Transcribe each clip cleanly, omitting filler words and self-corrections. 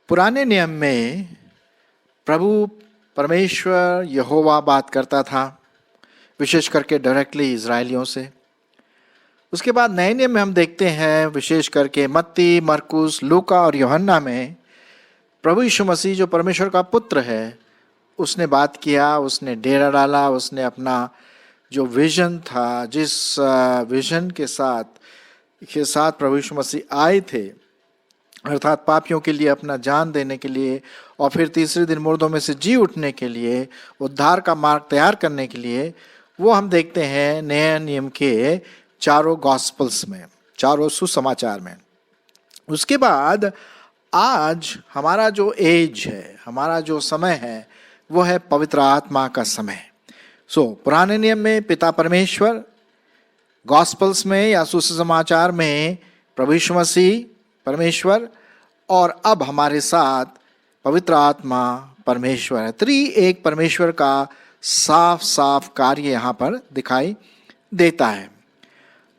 पुराने नियम में प्रभु परमेश्वर यहोवा बात करता था, विशेष करके डायरेक्टली इजरायलियों से। उसके बाद नए नियम में हम देखते हैं, विशेष करके मत्ती, मरकुस, लूका और यूहन्ना में प्रभु यीशु मसीह जो परमेश्वर का पुत्र है, उसने बात किया, उसने डेरा डाला, उसने अपना जो विजन था, जिस विजन के साथ प्रभु यीशु मसीह आए थे, अर्थात पापियों के लिए अपना जान देने के लिए और फिर तीसरे दिन मुर्दों में से जी उठने के लिए, उद्धार का मार्ग तैयार करने के लिए, वो हम देखते हैं नए नियम के चारों गॉस्पल्स में, चारों सुसमाचार में। उसके बाद आज हमारा जो एज है, हमारा जो समय है, वो है पवित्र आत्मा का समय। पुराने नियम में पिता परमेश्वर, गॉस्पल्स में या सुसमाचार में प्रभु यीशु मसीह परमेश्वर, और अब हमारे साथ पवित्र आत्मा परमेश्वर है। एक परमेश्वर का साफ साफ कार्य यहाँ पर दिखाई देता है।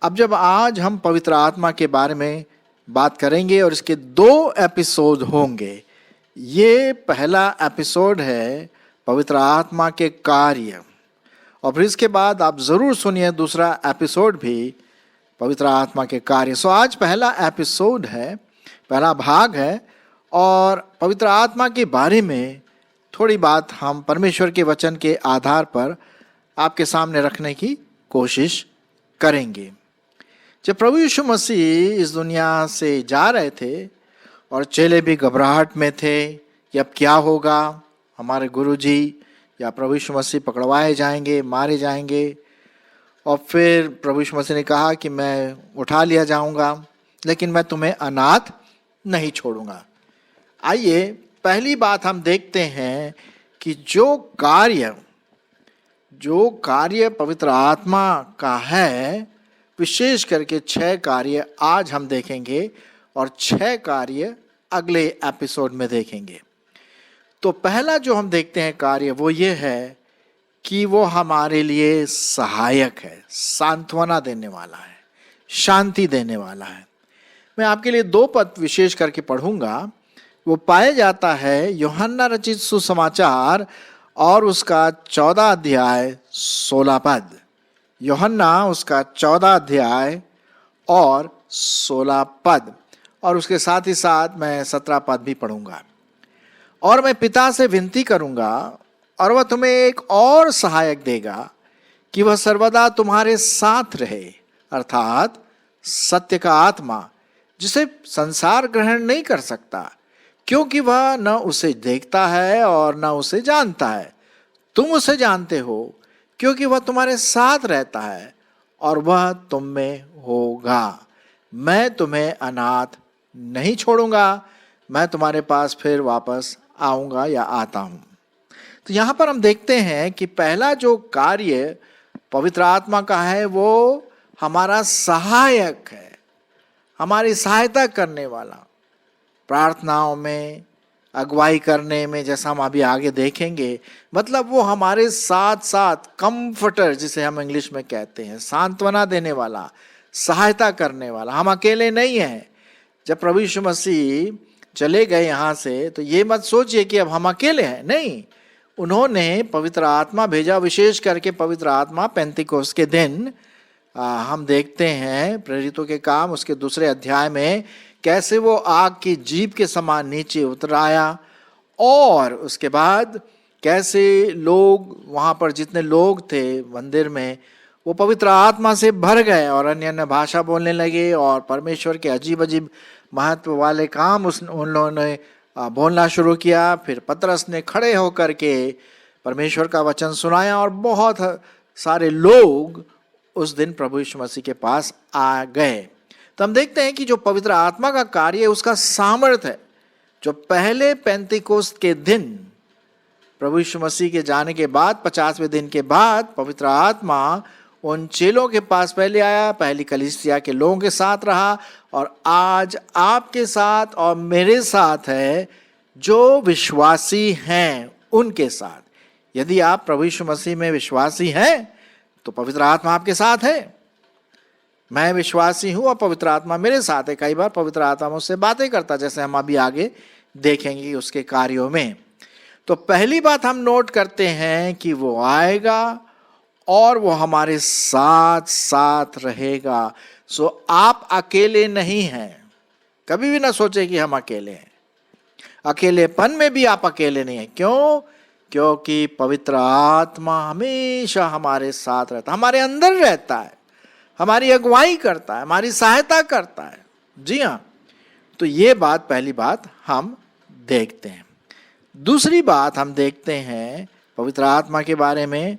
अब जब आज हम पवित्र आत्मा के बारे में बात करेंगे और इसके 2 एपिसोड होंगे। ये पहला एपिसोड है पवित्र आत्मा के कार्य, और फिर इसके बाद आप ज़रूर सुनिए दूसरा एपिसोड भी पवित्र आत्मा के कार्य। आज पहला एपिसोड है, पहला भाग है, और पवित्र आत्मा के बारे में थोड़ी बात हम परमेश्वर के वचन के आधार पर आपके सामने रखने की कोशिश करेंगे। जब प्रभु यीशु मसीह इस दुनिया से जा रहे थे और चेले भी घबराहट में थे कि अब क्या होगा, हमारे गुरुजी या प्रभु यीशु मसीह पकड़वाए जाएंगे, मारे जाएंगे, और फिर प्रभु यीशु मसीह ने कहा कि मैं उठा लिया जाऊंगा, लेकिन मैं तुम्हें अनाथ नहीं छोड़ूंगा। आइए पहली बात हम देखते हैं कि जो कार्य पवित्र आत्मा का है, विशेष करके 6 कार्य आज हम देखेंगे और 6 कार्य अगले एपिसोड में देखेंगे। तो पहला जो हम देखते हैं कार्य वो ये है कि वो हमारे लिए सहायक है, सांत्वना देने वाला है, शांति देने वाला है। मैं आपके लिए 2 पद विशेष करके पढ़ूंगा। वो पाया जाता है यूहन्ना रचित सुसमाचार और उसका 14 अध्याय 16 पद। यूहन्ना उसका 14 अध्याय और 16 पद, और उसके साथ ही साथ मैं 17 पद भी पढ़ूंगा। और मैं पिता से विनती करूंगा और वह तुम्हें एक और सहायक देगा कि वह सर्वदा तुम्हारे साथ रहे, अर्थात सत्य का आत्मा, जिसे संसार ग्रहण नहीं कर सकता, क्योंकि वह न उसे देखता है और न उसे जानता है। तुम उसे जानते हो क्योंकि वह तुम्हारे साथ रहता है और वह तुम में होगा। मैं तुम्हें अनाथ नहीं छोड़ूंगा, मैं तुम्हारे पास फिर वापस आऊंगा या आता हूं। तो यहाँ पर हम देखते हैं कि पहला जो कार्य पवित्र आत्मा का है वो हमारा सहायक है, हमारी सहायता करने वाला, प्रार्थनाओं में, अगुवाई करने में, जैसा हम अभी आगे देखेंगे। मतलब वो हमारे साथ साथ कंफर्टर, जिसे हम इंग्लिश में कहते हैं, सांत्वना देने वाला, सहायता करने वाला। हम अकेले नहीं हैं। जब प्रभु यीशु मसीह चले गए यहाँ से, तो ये मत सोचिए कि अब हम अकेले हैं, नहीं। उन्होंने पवित्र आत्मा भेजा, विशेष करके पवित्र आत्मा पेंतिकोस्त के दिन हम देखते हैं प्रेरितों के काम उसके 2 अध्याय में कैसे वो आग की जीभ के समान नीचे उतर आया, और उसके बाद कैसे लोग वहाँ पर, जितने लोग थे मंदिर में, वो पवित्र आत्मा से भर गए और अन्य अन्य भाषा बोलने लगे और परमेश्वर के अजीब अजीब महत्व वाले काम उन लोगों ने बोलना शुरू किया। फिर पतरस ने खड़े होकर के परमेश्वर का वचन सुनाया और बहुत सारे लोग उस दिन प्रभु यीशु मसीह के पास आ गए। तो हम देखते हैं कि जो पवित्र आत्मा का कार्य है उसका सामर्थ्य है, जो पहले पेंतिकोस्त के दिन प्रभु यीशु मसीह के जाने के बाद 50वें दिन के बाद पवित्र आत्मा उन चेलों के पास पहले आया, पहली कलीसिया के लोगों के साथ रहा, और आज आपके साथ और मेरे साथ है, जो विश्वासी हैं उनके साथ। यदि आप प्रभु यीशु मसीह में विश्वासी हैं तो पवित्र आत्मा आपके साथ है। मैं विश्वासी हूं और पवित्र आत्मा मेरे साथ है। कई बार पवित्र आत्मा मुझसे बातें करता, जैसे हम अभी आगे देखेंगे उसके कार्यों में। तो पहली बात हम नोट करते हैं कि वो आएगा और वो हमारे साथ साथ रहेगा। सो आप अकेले नहीं हैं। कभी भी ना सोचे कि हम अकेले हैं। अकेलेपन में भी आप अकेले नहीं हैं। क्यों? क्योंकि पवित्र आत्मा हमेशा हमारे साथ रहता है, हमारे अंदर रहता है, हमारी अगुवाई करता है, हमारी सहायता करता है। जी हाँ, तो ये बात, पहली बात हम देखते हैं। दूसरी बात हम देखते हैं पवित्र आत्मा के बारे में,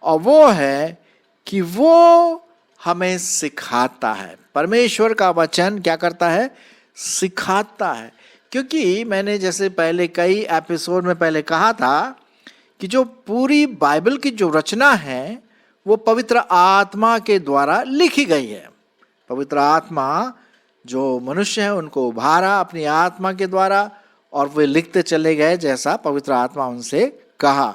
और वो है कि वो हमें सिखाता है। परमेश्वर का वचन क्या करता है? सिखाता है। क्योंकि मैंने जैसे पहले कई एपिसोड में पहले कहा था कि जो पूरी बाइबल की जो रचना है वो पवित्र आत्मा के द्वारा लिखी गई है। पवित्र आत्मा जो मनुष्य हैं उनको उभारा अपनी आत्मा के द्वारा, और वे लिखते चले गए जैसा पवित्र आत्मा उनसे कहा।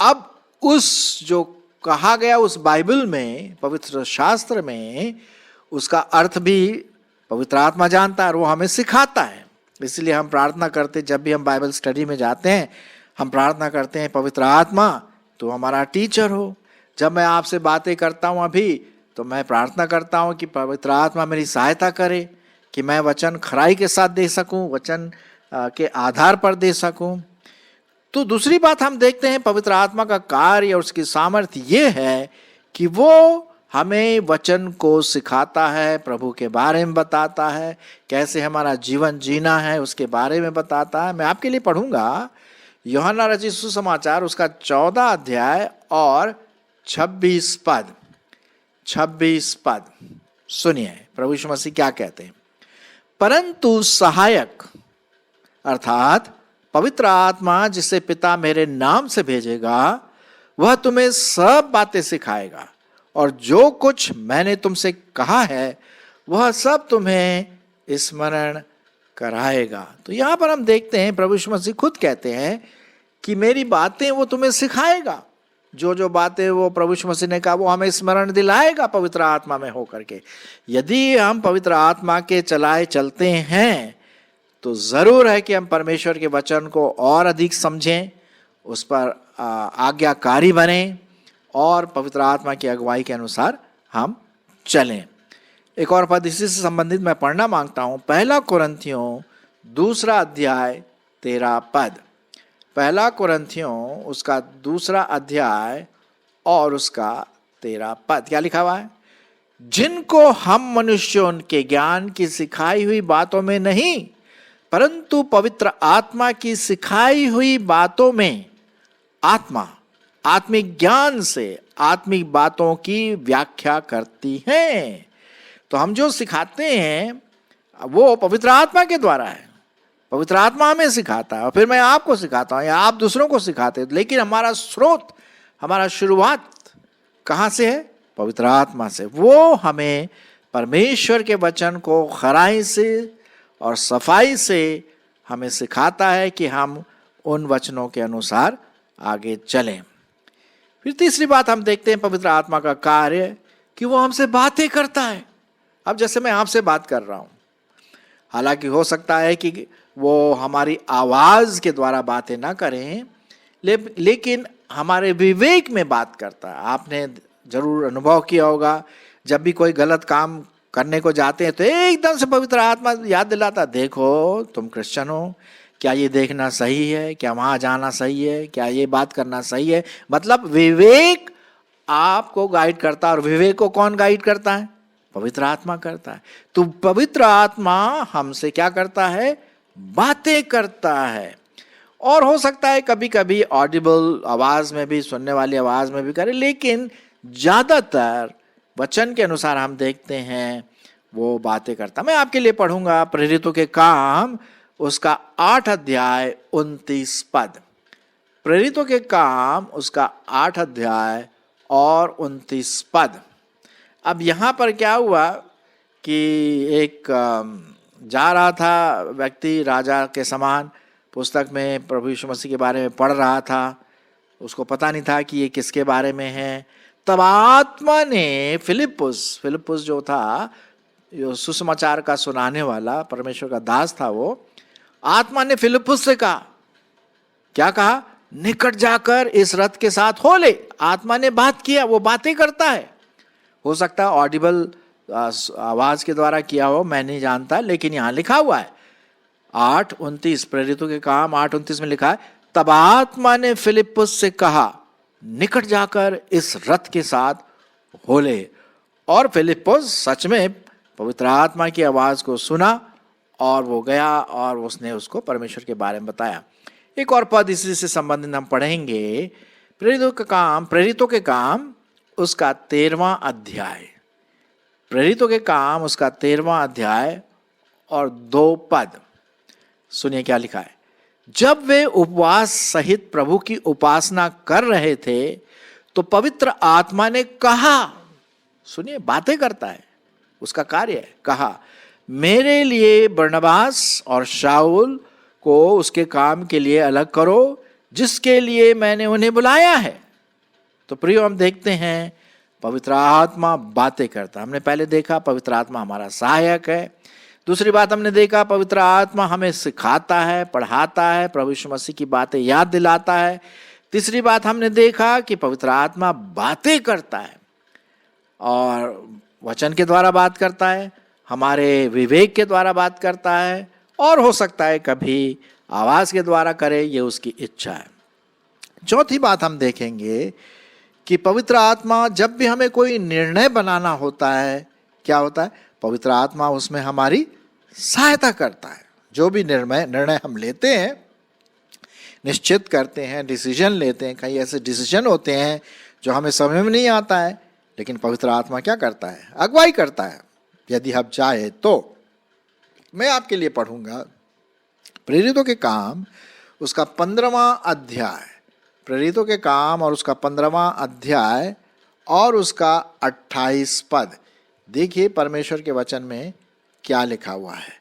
अब उस जो कहा गया उस बाइबल में, पवित्र शास्त्र में, उसका अर्थ भी पवित्र आत्मा जानता है और वो हमें सिखाता है। इसलिए हम प्रार्थना करते, जब भी हम बाइबल स्टडी में जाते हैं हम प्रार्थना करते हैं, पवित्र आत्मा तो हमारा टीचर हो। जब मैं आपसे बातें करता हूँ अभी, तो मैं प्रार्थना करता हूँ कि पवित्र आत्मा मेरी सहायता करे कि मैं वचन खराई के साथ दे सकूँ, वचन के आधार पर दे सकूँ। तो दूसरी बात हम देखते हैं पवित्र आत्मा का कार्य और उसकी सामर्थ्य ये है कि वो हमें वचन को सिखाता है, प्रभु के बारे में बताता है, कैसे हमारा जीवन जीना है उसके बारे में बताता है। मैं आपके लिए पढ़ूंगा यूहन्ना रचित सुसमाचार उसका 14 अध्याय और 26 पद। 26 पद सुनिए प्रभु यीशु मसीह क्या कहते हैं। परंतु सहायक अर्थात पवित्र आत्मा जिसे पिता मेरे नाम से भेजेगा वह तुम्हें सब बातें सिखाएगा और जो कुछ मैंने तुमसे कहा है वह सब तुम्हें स्मरण कराएगा। तो यहां पर हम देखते हैं प्रभु यीशु मसीह खुद कहते हैं कि मेरी बातें वो तुम्हें सिखाएगा। जो जो बातें वो प्रभु यीशु मसीह ने कहा वो हमें स्मरण दिलाएगा पवित्र आत्मा में होकर के। यदि हम पवित्र आत्मा के चलाए चलते हैं तो जरूर है कि हम परमेश्वर के वचन को और अधिक समझें, उस पर आज्ञाकारी बने और पवित्र आत्मा की अगुवाई के अनुसार हम चलें। एक और पद इसी से संबंधित मैं पढ़ना मांगता हूं। 1 कुरिन्थियों 2 अध्याय 13 पद। 1 कुरिन्थियों उसका 2 अध्याय और उसका 13 पद क्या लिखा हुआ है? जिनको हम मनुष्यों के ज्ञान की सिखाई हुई बातों में नहीं परंतु पवित्र आत्मा की सिखाई हुई बातों में आत्मा आत्मिक ज्ञान से आत्मिक बातों की व्याख्या करती है। तो हम जो सिखाते हैं वो पवित्र आत्मा के द्वारा है। पवित्र आत्मा हमें सिखाता है और फिर मैं आपको सिखाता हूं या आप दूसरों को सिखाते हैं, लेकिन हमारा स्रोत, हमारा शुरुआत कहां से है? पवित्र आत्मा से। वो हमें परमेश्वर के वचन को खराई से और सफाई से हमें सिखाता है कि हम उन वचनों के अनुसार आगे चलें। फिर तीसरी बात हम देखते हैं पवित्र आत्मा का कार्य कि वो हमसे बातें करता है। अब जैसे मैं आपसे बात कर रहा हूं, हालांकि हो सकता है कि वो हमारी आवाज के द्वारा बातें ना करें, लेकिन हमारे विवेक में बात करता है। आपने जरूर अनुभव किया होगा, जब भी कोई गलत काम करने को जाते हैं तो एकदम से पवित्र आत्मा याद दिलाता, देखो तुम क्रिश्चियन हो, क्या ये देखना सही है, क्या वहां जाना सही है, क्या ये बात करना सही है। मतलब विवेक आपको गाइड करता है। और विवेक को कौन गाइड करता है? पवित्र आत्मा करता है। तो पवित्र आत्मा हमसे क्या करता है? बातें करता है। और हो सकता है कभी कभी ऑडिबल आवाज में भी, सुनने वाली आवाज में भी करे, लेकिन ज्यादातर वचन के अनुसार हम देखते हैं वो बातें करता। मैं आपके लिए पढ़ूंगा प्रेरितों के काम उसका 8 अध्याय 29 पद। प्रेरितों के काम उसका 8 अध्याय और 29 पद। अब यहां पर क्या हुआ कि एक जा रहा था व्यक्ति राजा के समान, पुस्तक में प्रभु यीशु मसीह के बारे में पढ़ रहा था, उसको पता नहीं था कि ये किसके बारे में है। तब आत्मा ने फिलिप्पुस जो था, जो सुसमाचार का सुनाने वाला परमेश्वर का दास था, वो आत्मा ने फिलिप्पुस से कहा, क्या कहा? निकट जाकर इस रथ के साथ हो ले। आत्मा ने बात किया, वो बातें करता है। हो सकता है ऑडिबल आवाज के द्वारा किया हो, मैं नहीं जानता, लेकिन यहां लिखा हुआ है 8:29, प्रेरितों के काम 8:29 में लिखा है, तब आत्मा ने फिलिप्पुस से कहा, निकट जाकर इस रथ के साथ हो ले। और फिलिप्पुस सच में पवित्र आत्मा की आवाज को सुना और वो गया और उसने उसको परमेश्वर के बारे में बताया। एक और पद इसी से संबंधित हम पढ़ेंगे, प्रेरितों के काम उसका 13वां अध्याय, प्रेरितों के काम उसका 13वां अध्याय और 2 पद। सुनिए क्या लिखा है। जब वे उपवास सहित प्रभु की उपासना कर रहे थे तो पवित्र आत्मा ने कहा, सुनिए बातें करता है, उसका कार्य है, कहा, मेरे लिए बरनबास और शाऊल को उसके काम के लिए अलग करो जिसके लिए मैंने उन्हें बुलाया है। तो प्रियो, हम देखते हैं पवित्र आत्मा बातें करता। हमने पहले देखा पवित्र आत्मा हमारा सहायक है। दूसरी बात हमने देखा पवित्र आत्मा हमें सिखाता है, पढ़ाता है, प्रभु यीशु मसीह की बातें याद दिलाता है। तीसरी बात हमने देखा कि पवित्र आत्मा बातें करता है और वचन के द्वारा बात करता है, हमारे विवेक के द्वारा बात करता है, और हो सकता है कभी आवाज के द्वारा करे, ये उसकी इच्छा है। चौथी बात हम देखेंगे कि पवित्र आत्मा जब भी हमें कोई निर्णय बनाना होता है, क्या होता है? पवित्र आत्मा उसमें हमारी सहायता करता है। जो भी निर्णय हम लेते हैं, निश्चित करते हैं, डिसीजन लेते हैं, कई ऐसे डिसीजन होते हैं जो हमें समझ में नहीं आता है, लेकिन पवित्र आत्मा क्या करता है? अगुवाई करता है। यदि आप चाहे तो मैं आपके लिए पढ़ूंगा प्रेरितों के काम उसका 15वां अध्याय, प्रेरितों के काम और उसका 15वां अध्याय और उसका 28 पद। देखिए परमेश्वर के वचन में क्या लिखा हुआ है,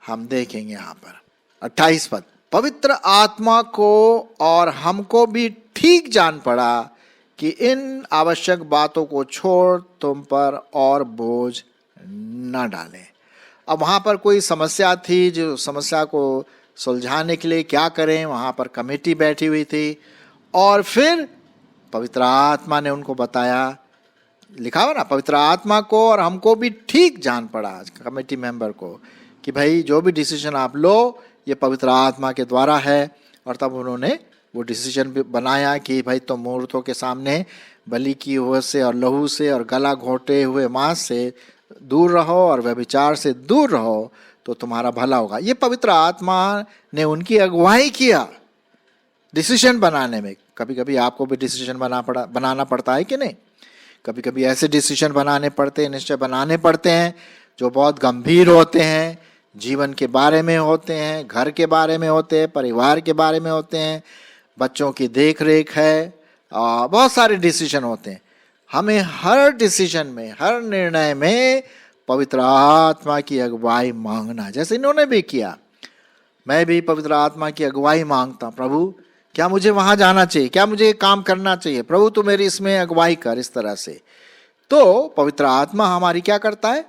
हम देखेंगे यहाँ पर 28 पद। पवित्र आत्मा को और हमको भी ठीक जान पड़ा कि इन आवश्यक बातों को छोड़ तुम पर और बोझ न डालें। अब वहाँ पर कोई समस्या थी, जो समस्या को सुलझाने के लिए क्या करें, वहाँ पर कमेटी बैठी हुई थी और फिर पवित्र आत्मा ने उनको बताया, लिखा हुआ ना, पवित्र आत्मा को और हमको भी ठीक जान पड़ा, कमेटी मेंबर को, कि भाई जो भी डिसीजन आप लो ये पवित्र आत्मा के द्वारा है। और तब उन्होंने वो डिसीजन भी बनाया कि भाई तुम मूर्तों के सामने बलि की हुए से और लहू से और गला घोटे हुए मांस से दूर रहो और व्यभिचार से दूर रहो तो तुम्हारा भला होगा। ये पवित्र आत्मा ने उनकी अगुवाई किया डिसीजन बनाने में। कभी कभी आपको भी डिसीजन बनाना पड़ता है कि नहीं? कभी कभी ऐसे डिसीजन बनाने पड़ते हैं, निश्चय बनाने पड़ते हैं जो बहुत गंभीर होते हैं, जीवन के बारे में होते हैं, घर के बारे में होते हैं, परिवार के बारे में होते हैं, बच्चों की देख रेख है, बहुत सारे डिसीजन होते हैं। हमें हर डिसीजन में, हर निर्णय में पवित्र आत्मा की अगुवाई मांगना, जैसे इन्होंने भी किया। मैं भी पवित्र आत्मा की अगुवाई मांगता हूं, प्रभु क्या मुझे वहां जाना चाहिए, क्या मुझे काम करना चाहिए, प्रभु तू मेरी इसमें अगुवाई कर, इस तरह से। तो पवित्र आत्मा हमारी क्या करता है?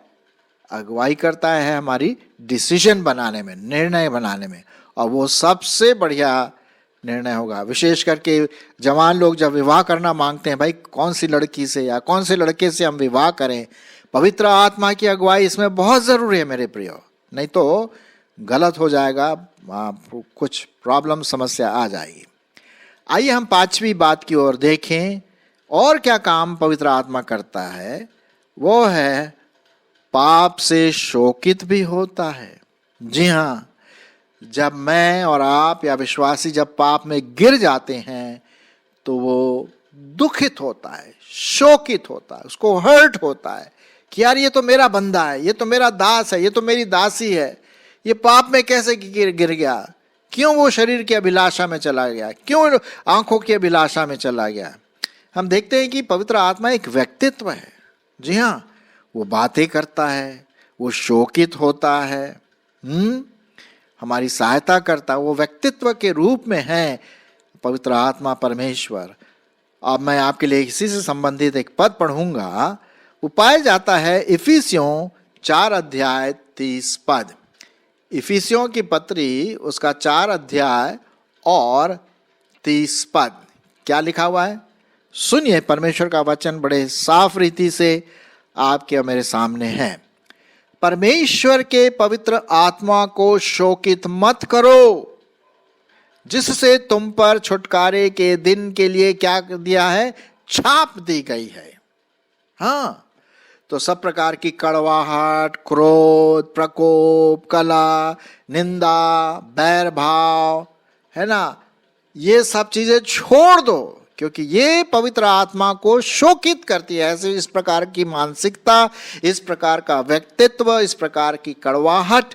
अगुवाई करता है हमारी डिसीजन बनाने में, निर्णय बनाने में। और वो सबसे बढ़िया निर्णय होगा। विशेष करके जवान लोग जब विवाह करना मांगते हैं, भाई कौन सी लड़की से या कौन से लड़के से हम विवाह करें, पवित्र आत्मा की अगुवाई इसमें बहुत जरूरी है मेरे प्रियो, नहीं तो गलत हो जाएगा, कुछ प्रॉब्लम, समस्या आ जाएगी। आइए हम 5वीं बात की ओर देखें। और क्या काम पवित्र आत्मा करता है? वो है पाप से शोकित भी होता है। जी हाँ, जब मैं और आप या विश्वासी जब पाप में गिर जाते हैं तो वो दुखित होता है, शोकित होता है, उसको हर्ट होता है कि यार ये तो मेरा बंदा है, ये तो मेरा दास है, ये तो मेरी दासी है, ये पाप में कैसे गिर गया, क्यों वो शरीर की अभिलाषा में चला गया, क्यों आंखों की अभिलाषा में चला गया। हम देखते हैं कि पवित्र आत्मा एक व्यक्तित्व है। जी हाँ, वो बातें करता है, वो शोकित होता है, हमारी सहायता करता है, वो व्यक्तित्व के रूप में है पवित्र आत्मा परमेश्वर। अब मैं आपके लिए इसी से संबंधित एक पद पढ़ूंगा। वो पाया जाता है इफिसियों 4 अध्याय 30 पद। इफिसियों की पत्री उसका 4 अध्याय और 30 पद। क्या लिखा हुआ है सुनिए। परमेश्वर का वचन बड़े साफ रीति से आपके और मेरे सामने है। परमेश्वर के पवित्र आत्मा को शोकित मत करो, जिससे तुम पर छुटकारे के दिन के लिए क्या दिया है, छाप दी गई है। हाँ, तो सब प्रकार की कड़वाहट, क्रोध, प्रकोप, कलह, निंदा, बैर भाव, है ना, ये सब चीजें छोड़ दो, क्योंकि ये पवित्र आत्मा को शोकित करती है। ऐसे इस प्रकार की मानसिकता, इस प्रकार का व्यक्तित्व, इस प्रकार की कड़वाहट,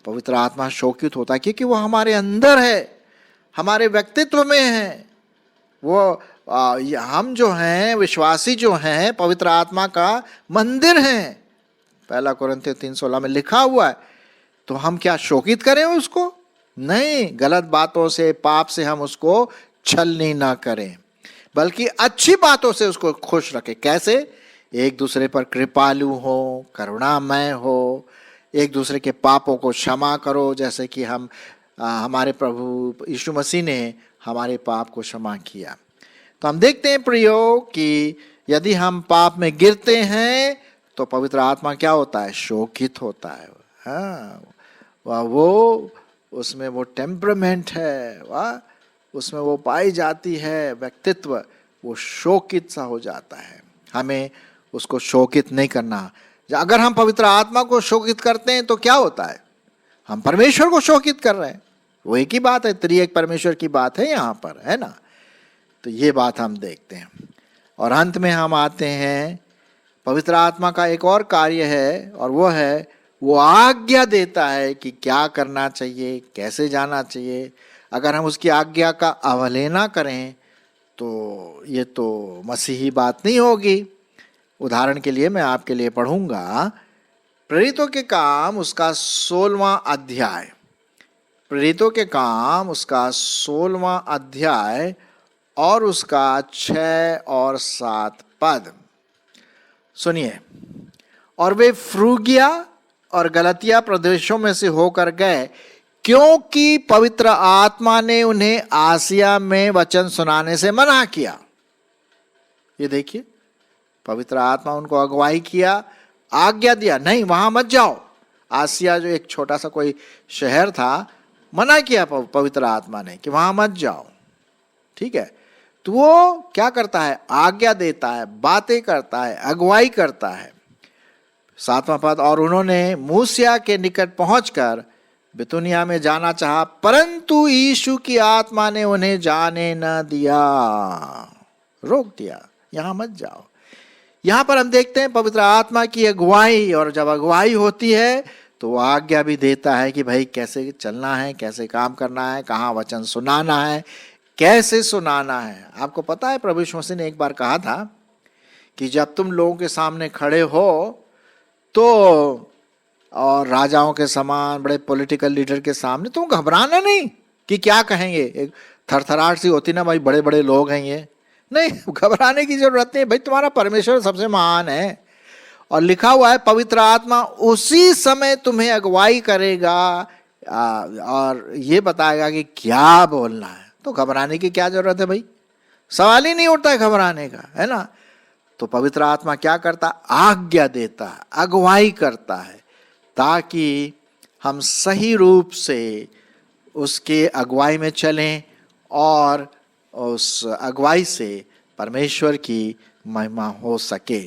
पवित्र आत्मा शोकित होता है, क्योंकि वो हमारे अंदर है, हमारे व्यक्तित्व में है। वो हम जो हैं, विश्वासी जो हैं, पवित्र आत्मा का मंदिर हैं। 1 कोरिन्थियों 3:16 में लिखा हुआ है। तो हम क्या शोकित करें उसको? नहीं, गलत बातों से, पाप से हम उसको छलनी ना करें, बल्कि अच्छी बातों से उसको खुश रखें। कैसे? एक दूसरे पर कृपालु हो, करुणामय हो, एक दूसरे के पापों को क्षमा करो, जैसे कि हमारे प्रभु यीशु मसीह ने हमारे पाप को क्षमा किया। तो हम देखते हैं प्रियो कि यदि हम पाप में गिरते हैं तो पवित्र आत्मा क्या होता है, शोकित होता है। हाँ, वो उसमें वो टेम्परामेंट है, वाह, उसमें वो पाई जाती है व्यक्तित्व, वो शोकित सा हो जाता है। हमें उसको शोकित नहीं करना। अगर हम पवित्र आत्मा को शोकित करते हैं तो क्या होता है, हम परमेश्वर को शोकित कर रहे हैं। वो एक ही बात है, त्रिएक परमेश्वर की बात है यहाँ पर, है ना। तो ये बात हम देखते हैं। और अंत में हम आते हैं, पवित्र आत्मा का एक और कार्य है, और वो है वो आज्ञा देता है कि क्या करना चाहिए, कैसे जाना चाहिए। अगर हम उसकी आज्ञा का अवहेलना करें तो ये तो मसीही बात नहीं होगी। उदाहरण के लिए मैं आपके लिए पढ़ूंगा प्रेरितों के काम उसका 16वां अध्याय। प्रेरितों के काम उसका 16वां अध्याय और उसका 6 और 7 पद सुनिए। और वे फ्रूगिया और गलतिया प्रदेशों में से होकर गए, क्योंकि पवित्र आत्मा ने उन्हें आसिया में वचन सुनाने से मना किया। ये देखिए, पवित्र आत्मा उनको अगुवाई किया, आज्ञा दिया, नहीं वहां मत जाओ। आसिया जो एक छोटा सा कोई शहर था, मना किया पवित्र आत्मा ने कि वहां मत जाओ। ठीक है, तो वो क्या करता है, आज्ञा देता है, बातें करता है, अगुवाई करता है। 7वां पद, और उन्होंने मूसिया के निकट पहुंचकर बितुनिया में जाना चाहा, परंतु यीशु की आत्मा ने उन्हें जाने न दिया, रोक दिया, यहां मत जाओ। यहां पर हम देखते हैं पवित्र आत्मा की अगुवाई, और जब अगुवाई होती है तो वो आज्ञा भी देता है कि भाई कैसे चलना है, कैसे काम करना है, कहाँ वचन सुनाना है, कैसे सुनाना है। आपको पता है प्रभु यीशु मसीह ने एक बार कहा था कि जब तुम लोगों के सामने खड़े हो तो, और राजाओं के समान, बड़े पॉलिटिकल लीडर के सामने, तुम घबराना नहीं कि क्या कहेंगे। एक थरथराहट सी होती ना, भाई बड़े बड़े लोग हैं ये, नहीं, घबराने की जरूरत नहीं। भाई तुम्हारा परमेश्वर सबसे महान है, और लिखा हुआ है पवित्र आत्मा उसी समय तुम्हें अगुवाई करेगा और ये बताएगा कि क्या बोलना है। तो घबराने की क्या जरूरत है भाई, सवाल ही नहीं उठता है घबराने का, है ना। तो पवित्र आत्मा क्या करता, आज्ञा देता है, अगुवाई करता है, ताकि हम सही रूप से उसके अगुवाई में चलें और उस अगुवाई से परमेश्वर की महिमा हो सके।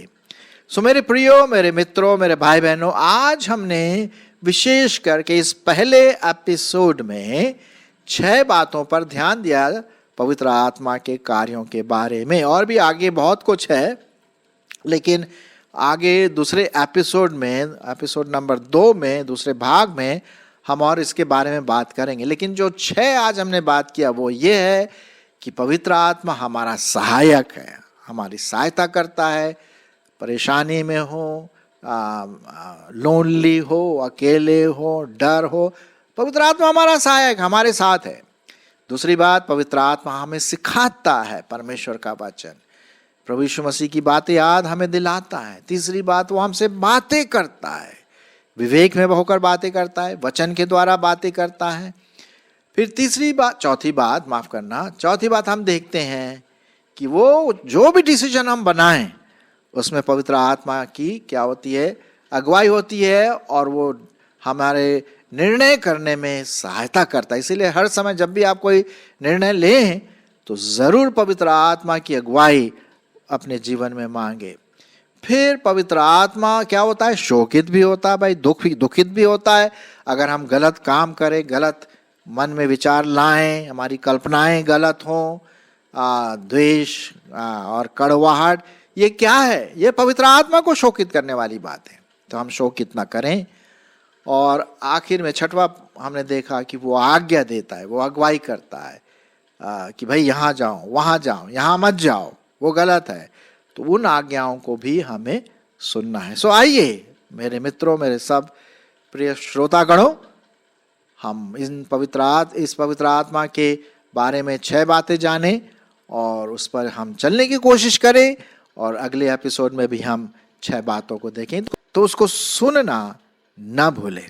सो मेरे प्रियो, मेरे मित्रों, मेरे भाई बहनों, आज हमने विशेष करके इस पहले एपिसोड में 6 बातों पर ध्यान दिया पवित्र आत्मा के कार्यों के बारे में। और भी आगे बहुत कुछ है, लेकिन आगे दूसरे एपिसोड में, एपिसोड नंबर 2 में, दूसरे भाग में हम और इसके बारे में बात करेंगे। लेकिन जो 6 आज हमने बात किया वो ये है कि पवित्र आत्मा हमारा सहायक है, हमारी सहायता करता है। परेशानी में हो, लोनली हो, अकेले हो, डर हो, पवित्र आत्मा हमारा सहायक, हमारे साथ है। दूसरी बात, पवित्र आत्मा हमें सिखाता है परमेश्वर का वचन, प्रभु यीशु मसीह की बातें याद हमें दिलाता है। तीसरी बात, वो हमसे बातें करता है, विवेक में होकर बातें करता है, वचन के द्वारा बातें करता है। फिर चौथी बात हम देखते हैं कि वो जो भी डिसीजन हम बनाएं उसमें पवित्र आत्मा की क्या होती है, अगुवाई होती है, और वो हमारे निर्णय करने में सहायता करता है। इसीलिए हर समय जब भी आप कोई निर्णय लें तो जरूर पवित्र आत्मा की अगुवाई अपने जीवन में मांगे। फिर पवित्र आत्मा क्या होता है, शोकित भी होता है भाई, दुखित भी होता है। अगर हम गलत काम करें, गलत मन में विचार लाएं, हमारी कल्पनाएं गलत हों, द्वेष और कड़वाहट, ये क्या है, ये पवित्र आत्मा को शोकित करने वाली बात है। तो हम शोकित ना करें। और आखिर में छठवां हमने देखा कि वो आज्ञा देता है, वो अगुवाई करता है कि भाई यहाँ जाओ, वहाँ जाओ, यहाँ मत जाओ, वो गलत है। तो उन आज्ञाओं को भी हमें सुनना है। सो आइए मेरे मित्रों, मेरे सब प्रिय श्रोतागणों, हम इस पवित्र आत्मा के बारे में 6 बातें जानें और उस पर हम चलने की कोशिश करें, और अगले एपिसोड में भी हम 6 बातों को देखें। तो उसको सुनना ना भूलें।